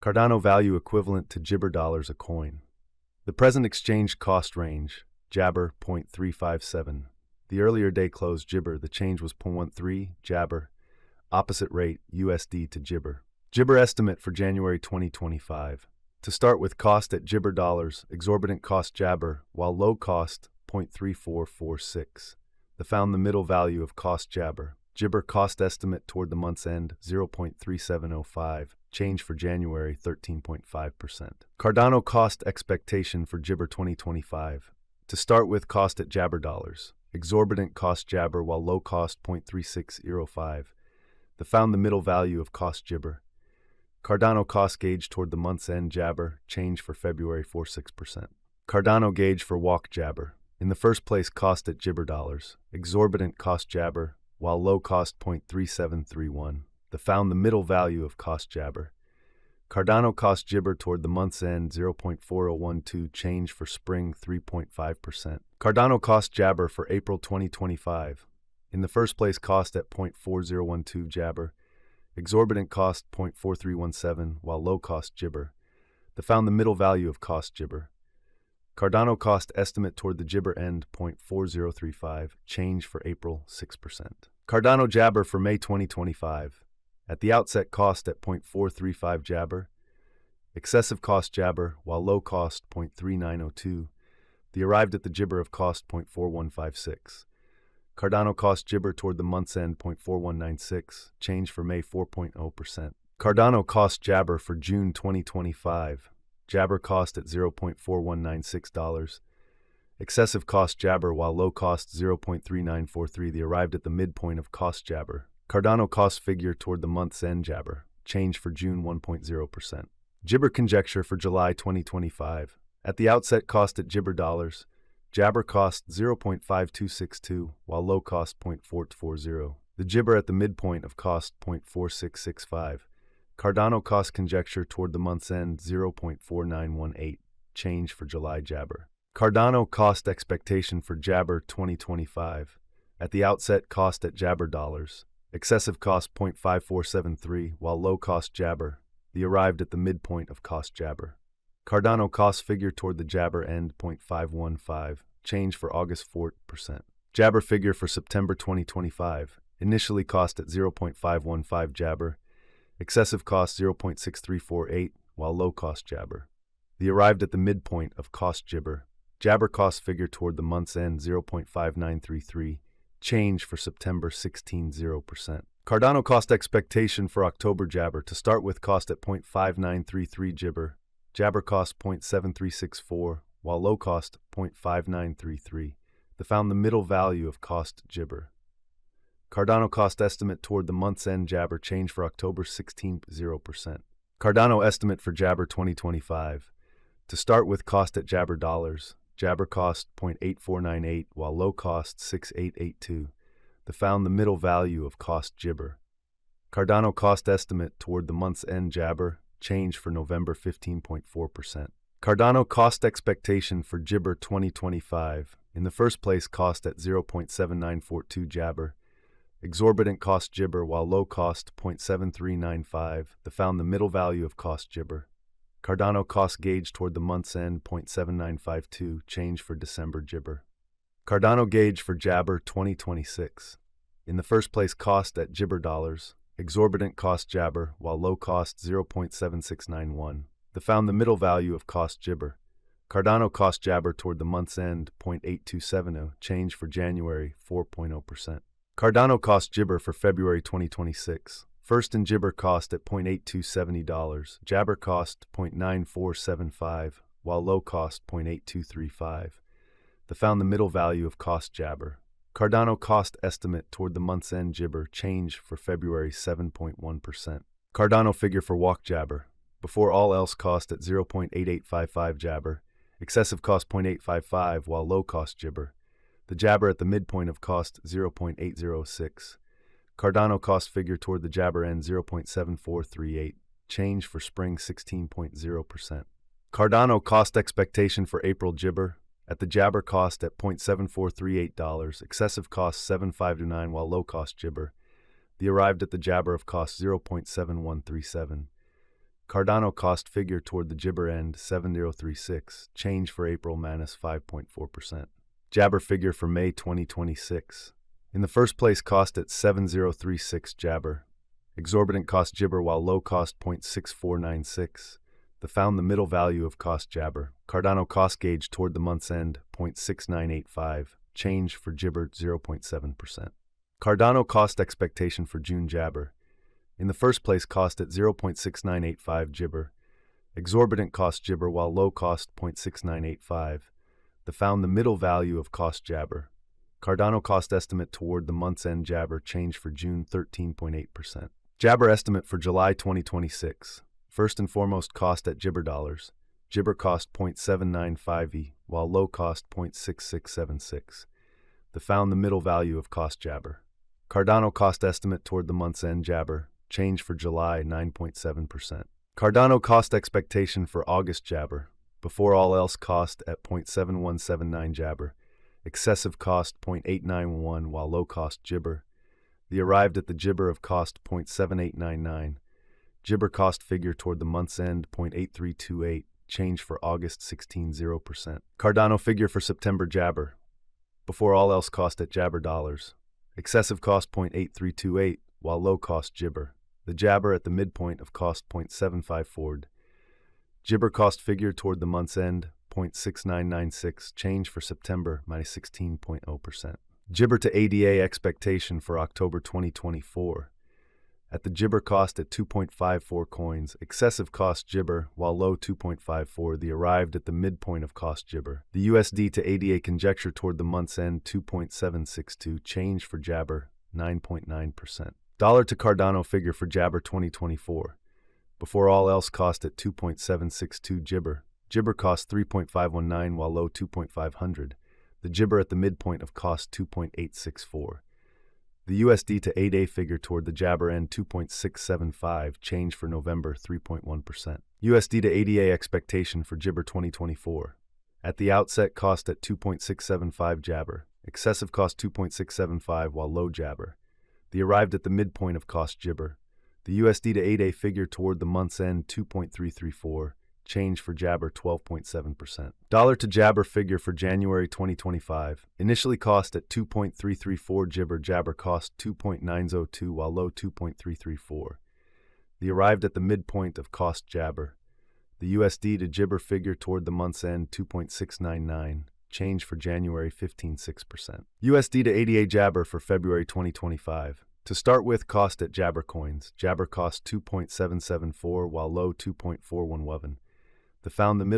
Cardano value equivalent to Jibber dollars a coin. The present exchange cost range, Jabber 0.357. The earlier day close Jibber, the change was 0.13, Jabber. Opposite rate, USD to Jibber. Jibber estimate for January 2025. To start with cost at Jibber dollars, exorbitant cost Jabber, while low cost 0.3446. The found the middle value of cost Jabber. Jibber cost estimate toward the month's end 0.3705. Change for January 13.5%. Cardano cost expectation for Jibber 2025. To start with cost at Jabber dollars. Exorbitant cost Jabber while low cost 0.3605. The found the middle value of cost Jibber. Cardano cost gauge toward the month's end Jabber. Change for February 46%. Cardano gauge for walk Jabber. In the first place cost at Jibber dollars. Exorbitant cost Jabber while low cost 0.3731. The found the middle value of cost Jabber. Cardano cost Jibber toward the month's end 0.4012. Change for spring 3.5%. Cardano cost Jabber for April 2025. In the first place cost at 0.4012 Jabber. Exorbitant cost 0.4317 while low cost Jibber. The found the middle value of cost Jibber. Cardano cost estimate toward the Jibber end 0.4035. Change for April 6%. Cardano Jabber for May 2025. At the outset cost at 0.435 Jabber. Excessive cost Jabber while low cost 0.3902. The arrived at the Jibber of cost 0.4156. Cardano cost Jibber toward the month's end 0.4196. Change for May 4.0%. Cardano cost Jabber for June 2025. Jabber cost at $0.4196. Excessive cost Jabber while low cost 0.3943. The arrived at the midpoint of cost Jabber. Cardano cost figure toward the month's end Jabber. Change for June 1.0%. Jibber conjecture for July 2025. At the outset cost at Jibber dollars. Jabber cost 0.5262 while low cost 0.440. The Jibber at the midpoint of cost 0.4665. Cardano cost conjecture toward the month's end 0.4918. Change for July Jabber. Cardano cost expectation for Jabber 2025. At the outset cost at Jabber dollars. Excessive cost 0.5473 while low cost Jabber. The arrived at the midpoint of cost Jabber. Cardano cost figure toward the Jabber end 0.515. Change for August 4%. Jabber figure for September 2025. Initially cost at 0.515 Jabber. Excessive cost 0.6348 while low cost Jabber. The arrived at the midpoint of cost Jibber. Jabber cost figure toward the month's end 0.5933. Change for September 0%. Cardano cost expectation for October Jabber. To start with cost at 0.5933 Jibber. Jabber cost 0.7364 while low cost 0.5933. The found the middle value of cost Jibber. Cardano cost estimate toward the month's end Jabber. Change for October 0%. Cardano estimate for Jabber 2025. To start with cost at Jabber dollars. Jabber cost 0.8498 while low cost 6882. The found the middle value of cost Jibber. Cardano cost estimate toward the month's end Jabber. Change for November 15.4%. Cardano cost expectation for Jibber 2025. In the first place cost at 0.7942 Jabber. Exorbitant cost Jibber while low cost 0.7395. The found the middle value of cost Jibber. Cardano cost gauge toward the month's end 0.7952. Change for December Jibber. Cardano gauge for Jabber 2026. In the first place cost at Jibber dollars. Exorbitant cost Jabber while low cost 0.7691. The found the middle value of cost Jibber. Cardano cost Jabber toward the month's end 0.8270. Change for January 4.0%. Cardano cost Jibber for February 2026. First in Jibber cost at $0.8270. Jabber cost 0.9475 while low cost 0.8235. The found the middle value of cost Jabber. Cardano cost estimate toward the month's end Jibber. Change for February 7.1%. Cardano figure for walk Jabber. Before all else cost at 0.8855 Jabber. Excessive cost 0.855 while low cost Jibber. The Jabber at the midpoint of cost 0.806. Cardano cost figure toward the Jabber end 0.7438. Change for spring 16.0%. Cardano cost expectation for April Jibber. At the Jabber cost at $0.7438, excessive cost 7.529 while low cost Jibber. The arrived at the Jabber of cost 0.7137. Cardano cost figure toward the Jabber end 7036, change for April minus 5.4%. Jabber figure for May 2026. In the first place, cost at 7036 Jabber. Exorbitant cost Jabber while low cost 0.6496. Found the middle value of cost Jabber. Cardano cost gauge toward the month's end 0.6985. Change for Jabber 0.7%. Cardano cost expectation for June Jabber. In the first place, cost at 0.6985 Jabber. Exorbitant cost Jabber while low cost 0.6985. Found the middle value of cost Jabber. Cardano cost estimate toward the month's end Jabber change for June 13.8%. Jabber estimate for July 2026. First and foremost, cost at Jabber dollars. Jabber cost 0.795 while low cost 0.6676. Found the middle value of cost Jabber. Cardano cost estimate toward the month's end Jabber. Change for July 9.7%. Cardano cost expectation for August Jabber. Before all else, cost at 0.7179 Jabber. Excessive cost 0.891 while low cost Jabber. Arrived at the Jabber of cost 0.7899. Jabber cost figure toward the month's end 0.8328. Change for August 16.0%. Cardano figure for September Jabber. Before all else, cost at Jabber dollars. Excessive cost 0.8328 while low cost Jabber. The Jabber at the midpoint of cost 0.754. Jabber cost figure toward the month's end 0.6996. Change for September minus 16.0%. Jabber to ADA expectation for October 2024. At the Jabber cost at 2.54 coins, excessive cost Jabber, while low 2.54. Arrived at the midpoint of cost Jabber. The USD to ADA conjecture toward the month's end 2.762. Change for Jabber 9.9%. Dollar to Cardano figure for Jabber 2024. Before all else, cost at 2.762 Jabber. Jabber cost 3.519 while low 2.500. The Jabber at the midpoint of cost 2.864. The USD to 8A figure toward the Jabber end 2.675. Change for November 3.1%. USD to ADA expectation for Jabber 2024. At the outset, cost at 2.675 Jabber. Excessive cost 2.675 while low Jabber. Arrived at the midpoint of cost Jabber. The USD to 8A figure toward the month's end 2.334. Change for Jabber 12.7%. Dollar to Jabber figure for January 2025. Initially cost at 2.334 Jabber. Jabber cost 2.902 while low 2.334. Arrived at the midpoint of cost Jabber. The USD to Jabber figure toward the month's end 2.699. Change for January 15.6%. USD to ADA Jabber for February 2025. To start with, cost at Jabber coins. Jabber cost 2.774 while low 2.411. Found the middle